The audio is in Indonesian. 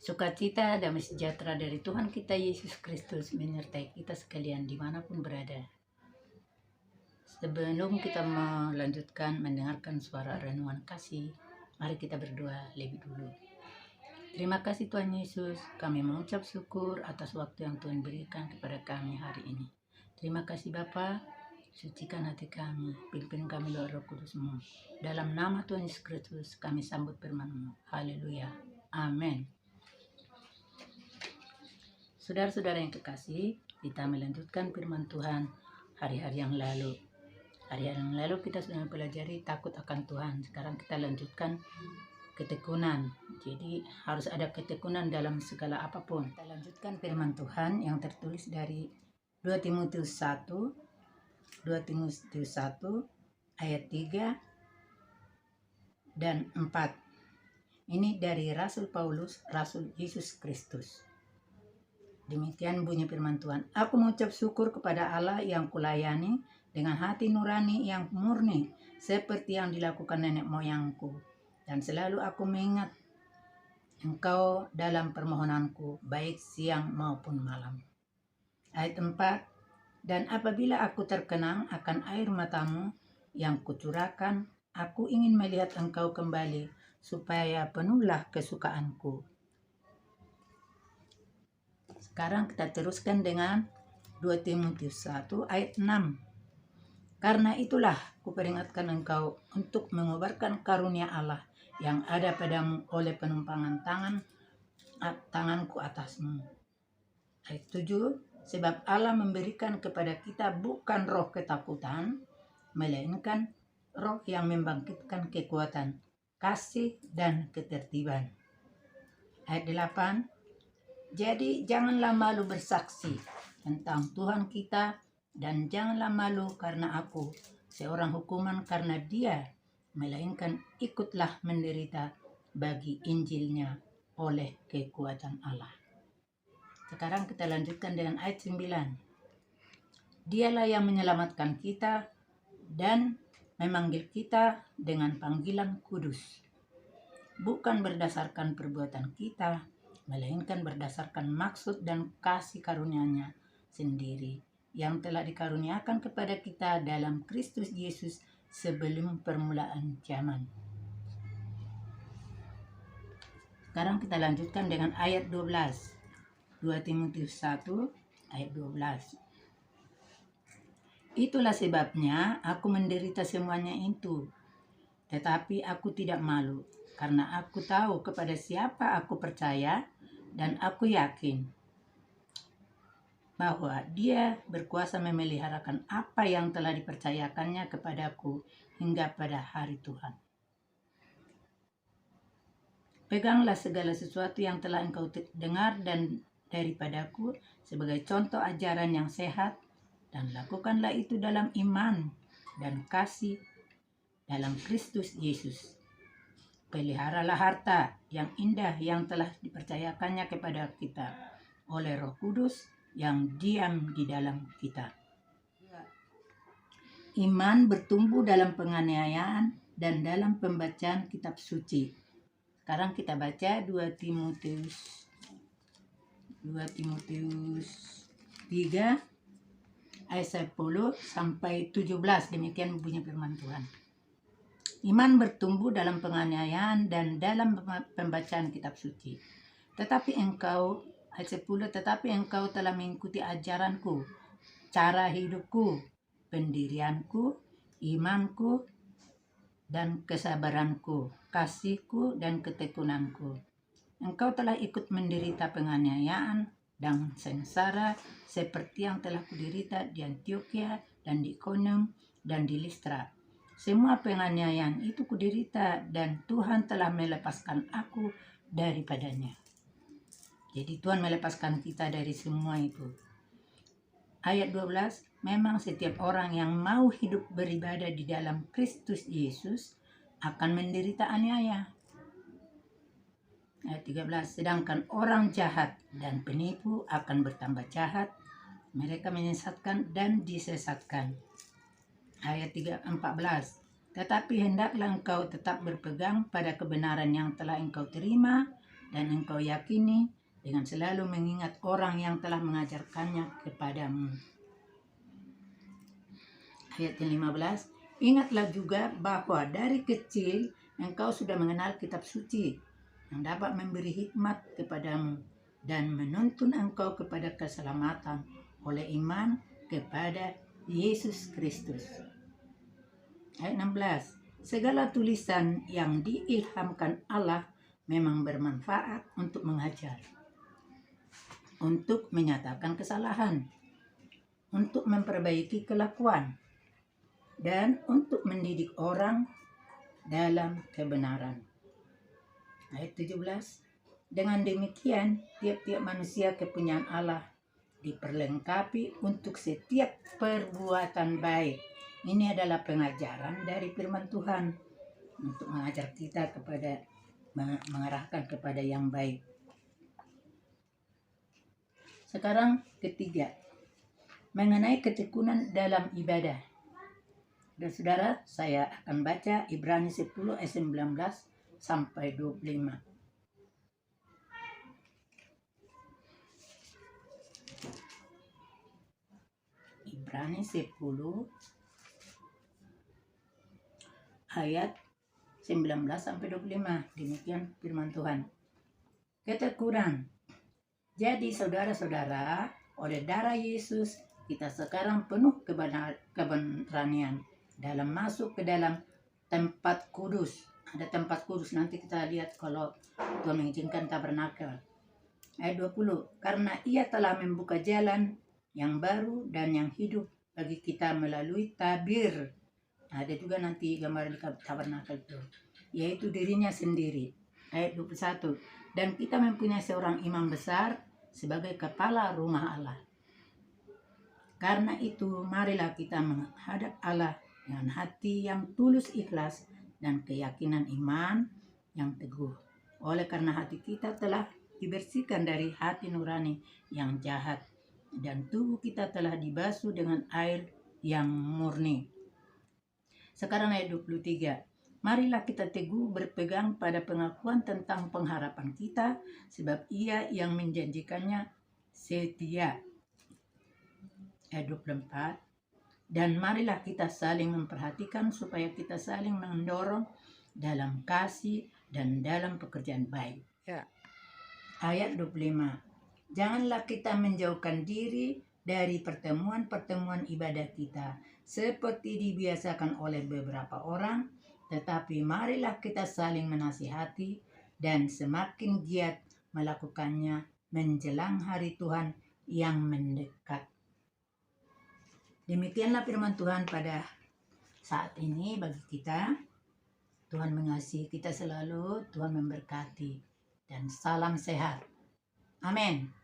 Sukacita, damai sejahtera dari Tuhan kita Yesus Kristus menyertai kita sekalian dimanapun berada. Sebelum kita melanjutkan mendengarkan suara renungan kasih, mari kita berdoa lebih dulu. Terima kasih Tuhan Yesus, kami mengucap syukur atas waktu yang Tuhan berikan kepada kami hari ini. Terima kasih Bapa, sucikan hati kami, pimpin kami lewat Roh Kudus-Mu. Dalam nama Tuhan Yesus Kristus kami sambut firman-Mu. Haleluya. Amin. Saudara-saudara yang kekasih, kita melanjutkan firman Tuhan hari-hari yang lalu. Hari-hari yang lalu kita sudah mempelajari takut akan Tuhan. Sekarang kita lanjutkan ketekunan. Jadi harus ada ketekunan dalam segala apapun. Kita lanjutkan firman Tuhan yang tertulis dari 2 Timotius 1 ayat 3 dan 4. Ini dari Rasul Paulus, Rasul Yesus Kristus. Demikian bunyi firman Tuhan. Aku mengucap syukur kepada Allah yang kulayani dengan hati nurani yang murni, seperti yang dilakukan nenek moyangku. Dan selalu aku mengingat engkau dalam permohonanku, baik siang maupun malam. Ayat 4. Dan apabila aku terkenang akan air matamu yang kucurahkan, aku ingin melihat engkau kembali, supaya penuhlah kesukaanku. Sekarang kita teruskan dengan 2 Timotius 1 ayat 6. Karena itulah kuperingatkan engkau untuk mengobarkan karunia Allah yang ada padamu oleh penumpangan tanganku atasmu. Ayat 7. Sebab Allah memberikan kepada kita bukan roh ketakutan, melainkan roh yang membangkitkan kekuatan, kasih dan ketertiban. Ayat 8. Jadi janganlah malu bersaksi tentang Tuhan kita, dan janganlah malu karena aku, seorang hukuman karena Dia, melainkan ikutlah menderita bagi Injilnya oleh kekuatan Allah. Sekarang kita lanjutkan dengan ayat 9. Dialah yang menyelamatkan kita dan memanggil kita dengan panggilan kudus, bukan berdasarkan perbuatan kita, melainkan berdasarkan maksud dan kasih karunia-Nya sendiri yang telah dikaruniakan kepada kita dalam Kristus Yesus sebelum permulaan zaman. Sekarang kita lanjutkan dengan ayat 12. 2 Timotius 1 ayat 12. Itulah sebabnya aku menderita semuanya itu, tetapi aku tidak malu, karena aku tahu kepada siapa aku percaya, dan aku yakin bahwa Dia berkuasa memeliharakan apa yang telah dipercayakannya kepadaku hingga pada hari Tuhan. Peganglah segala sesuatu yang telah engkau dengar dan daripadaku sebagai contoh ajaran yang sehat, dan lakukanlah itu dalam iman dan kasih dalam Kristus Yesus. Peliharalah harta yang indah yang telah dipercayakannya kepada kita oleh Roh Kudus yang diam di dalam kita. Iman bertumbuh dalam penganiayaan dan dalam pembacaan kitab suci. Sekarang kita baca 2 Timotius 3 ayat 10 sampai 17. Demikian bunyi firman Tuhan. Iman bertumbuh dalam penganiayaan dan dalam pembacaan kitab suci. Tetapi engkau, ayat 10, tetapi engkau telah mengikuti ajaranku, cara hidupku, pendirianku, imanku, dan kesabaranku, kasihku, dan ketekunanku. Engkau telah ikut menderita penganiayaan dan sengsara seperti yang telah kuderita di Antiokhia dan di Ikonium dan di Listra. Semua penganiayaan itu kuderita, dan Tuhan telah melepaskan aku daripadanya. Jadi Tuhan melepaskan kita dari semua itu. Ayat 12, memang setiap orang yang mau hidup beribadah di dalam Kristus Yesus akan menderita aniaya. Ayat 13, sedangkan orang jahat dan penipu akan bertambah jahat, mereka menyesatkan dan disesatkan. Ayat 14, tetapi hendaklah engkau tetap berpegang pada kebenaran yang telah engkau terima dan engkau yakini dengan selalu mengingat orang yang telah mengajarkannya kepadamu. Ayat ke-15, ingatlah juga bahwa dari kecil engkau sudah mengenal kitab suci yang dapat memberi hikmat kepadamu dan menuntun engkau kepada keselamatan oleh iman kepada Yesus Kristus. Ayat 16, segala tulisan yang diilhamkan Allah memang bermanfaat untuk mengajar, untuk menyatakan kesalahan, untuk memperbaiki kelakuan, dan untuk mendidik orang dalam kebenaran. Ayat 17, dengan demikian tiap-tiap manusia kepunyaan Allah diperlengkapi untuk setiap perbuatan baik. Ini adalah pengajaran dari firman Tuhan untuk mengajar kita kepada mengarahkan kepada yang baik. Sekarang ketiga, mengenai ketekunan dalam ibadah. Dan saudara, saya akan baca Ibrani 10 ayat 19 sampai 25. Ibrani 10 ayat 19 sampai 25. Demikian firman Tuhan. Ketekunan. Jadi saudara-saudara, oleh darah Yesus kita sekarang penuh keberanian dalam masuk ke dalam tempat kudus. Ada tempat kudus, nanti kita lihat kalau Tuhan mengizinkan tabernakel. Ayat 20, karena ia telah membuka jalan yang baru dan yang hidup bagi kita melalui tabir. Ada juga nanti gambar di tabernakel itu, yaitu dirinya sendiri. Ayat 21, dan kita mempunyai seorang imam besar sebagai kepala rumah Allah. Karena itu marilah kita menghadap Allah dengan hati yang tulus ikhlas dan keyakinan iman yang teguh. Oleh karena hati kita telah dibersihkan dari hati nurani yang jahat dan tubuh kita telah dibasuh dengan air yang murni. Sekarang ayat 23. Marilah kita teguh berpegang pada pengakuan tentang pengharapan kita, sebab Ia yang menjanjikannya setia. Ayat 24. Dan marilah kita saling memperhatikan supaya kita saling mendorong dalam kasih dan dalam pekerjaan baik. Ya. Ayat 25. Janganlah kita menjauhkan diri dari pertemuan-pertemuan ibadah kita seperti dibiasakan oleh beberapa orang, tetapi marilah kita saling menasihati dan semakin giat melakukannya menjelang hari Tuhan yang mendekat. Demikianlah firman Tuhan pada saat ini bagi kita. Tuhan mengasihi kita selalu, Tuhan memberkati, dan salam sehat. Amin.